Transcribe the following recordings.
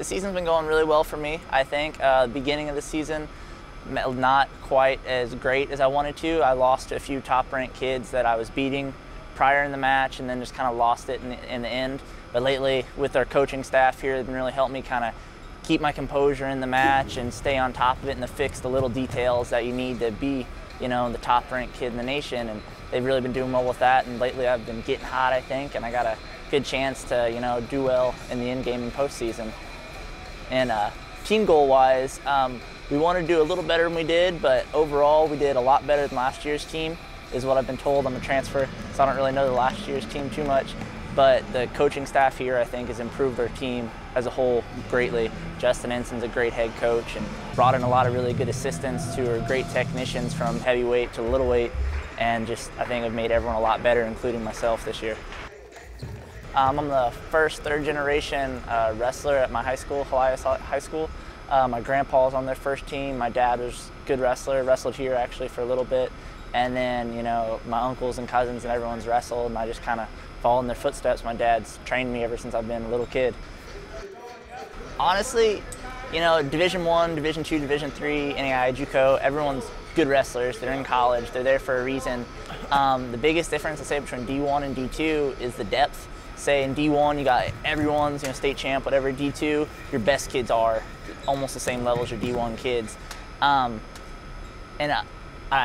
The season's been going really well for me, I think. The beginning of the season, not quite as great as I wanted to. I lost to a few top-ranked kids that I was beating prior in the match and then just kind of lost it in the end. But lately, with our coaching staff here, they've been really helping me kind of keep my composure in the match and stay on top of it and to fix the little details that you need to be, you know, the top-ranked kid in the nation. And they've really been doing well with that. And lately, I've been getting hot, I think, and I got a good chance to, you know, do well in the end game and postseason. And team goal-wise, we wanted to do a little better than we did, but overall, we did a lot better than last year's team, is what I've been told. I'm a transfer, so I don't really know the last year's team too much. But the coaching staff here, I think, has improved our team as a whole greatly. Justin Ensign's a great head coach and brought in a lot of really good assistants who are great technicians from heavyweight to little weight, and just, I think, have made everyone a lot better, including myself this year. I'm the first third-generation wrestler at my high school, Hawaii High School. My grandpa's on their first team. My dad was a good wrestler, wrestled here actually for a little bit. And then, you know, my uncles and cousins and everyone's wrestled, and I just kind of followed in their footsteps. My dad's trained me ever since I've been a little kid. Honestly, you know, Division I, Division II, Division III, NAIA, JUCO, everyone's good wrestlers. They're in college. They're there for a reason. The biggest difference, I say, between D1 and D2 is the depth. Say in D1, you got everyone's, you know, state champ, whatever. D2, your best kids are almost the same level as your D1 kids. I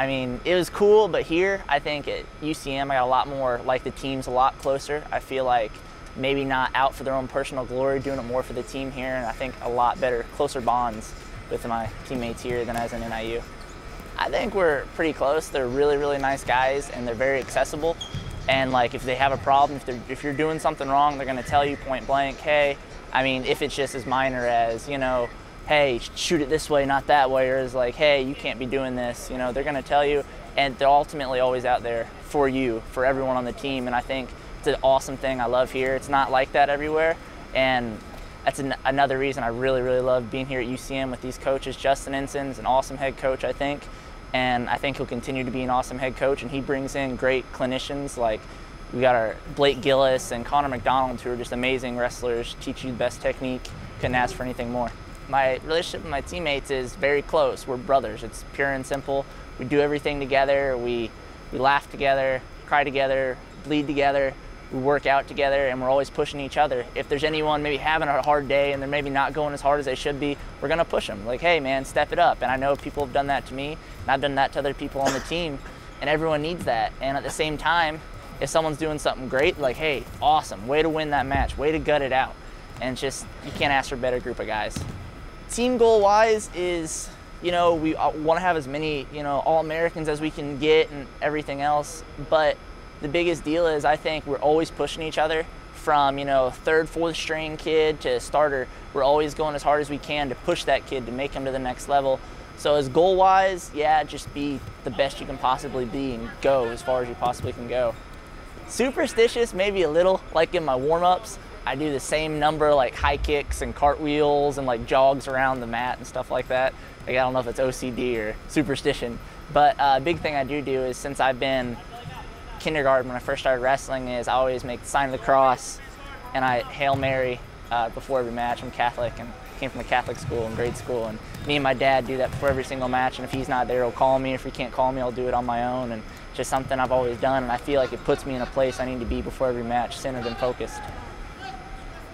mean, it was cool, but here, I think at UCM, I got a lot more, like the team's a lot closer. I feel like maybe not out for their own personal glory, doing it more for the team here, and I think a lot better, closer bonds with my teammates here than as in NIU. I think we're pretty close. They're really, really nice guys, and they're very accessible. And like, if they have a problem, if you're doing something wrong, they're gonna tell you point blank, hey, I mean, if it's just as minor as, you know, hey, shoot it this way, not that way, or it's like, hey, you can't be doing this, you know, they're gonna tell you, and they're ultimately always out there for you, for everyone on the team. And I think it's an awesome thing I love here. It's not like that everywhere, and that's another reason I really, really love being here at UCM with these coaches. Justin Ensign's an awesome head coach, I think. And I think he'll continue to be an awesome head coach, and he brings in great clinicians. Like, we got our Blake Gillis and Connor McDonald, who are just amazing wrestlers, teach you the best technique. Couldn't ask for anything more. My relationship with my teammates is very close. We're brothers. It's pure and simple. We do everything together. We laugh together, cry together, bleed together. We work out together, and we're always pushing each other. If there's anyone maybe having a hard day and they're maybe not going as hard as they should be, we're gonna push them. Like, hey man, step it up. And I know people have done that to me, and I've done that to other people on the team, and everyone needs that. And at the same time, if someone's doing something great, like, hey, awesome, way to win that match, way to gut it out. And it's just, you can't ask for a better group of guys. Team goal-wise is, you know, we wanna have as many, you know, All-Americans as we can get and everything else, but the biggest deal is, I think we're always pushing each other from, you know, third, fourth string kid to starter. We're always going as hard as we can to push that kid to make him to the next level. So as goal-wise, yeah, just be the best you can possibly be and go as far as you possibly can go. Superstitious, maybe a little, like in my warm-ups, I do the same number, like high kicks and cartwheels and like jogs around the mat and stuff like that. Like, I don't know if it's OCD or superstition, but a big thing I do is, since I've been kindergarten, when I first started wrestling, is I always make the sign of the cross and I Hail Mary before every match. I'm Catholic and came from a Catholic school in grade school, and me and my dad do that before every single match, and if he's not there, he'll call me. If he can't call me, I'll do it on my own, and it's just something I've always done, and I feel like it puts me in a place I need to be before every match, centered and focused.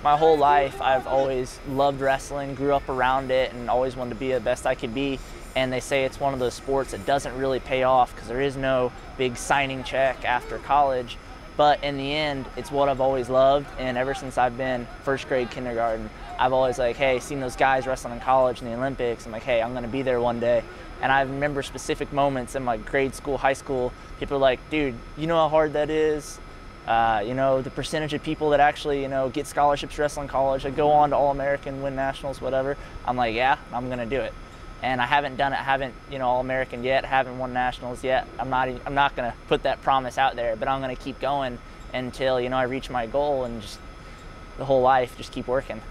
My whole life, I've always loved wrestling, grew up around it, and always wanted to be the best I could be. And they say it's one of those sports that doesn't really pay off because there is no big signing check after college. But in the end, it's what I've always loved. And ever since I've been first grade kindergarten, I've always like, hey, seen those guys wrestling in college and the Olympics. I'm like, hey, I'm going to be there one day. And I remember specific moments in my grade school, high school, people are like, dude, you know how hard that is? You know, the percentage of people that actually, you know, get scholarships to wrestle in college, that go on to All-American, win nationals, whatever. I'm like, yeah, I'm going to do it. And I haven't done it, haven't, you know, All-American yet, haven't won nationals yet. I'm not going to put that promise out there, but I'm going to keep going until, you know, I reach my goal, and just the whole life, just keep working.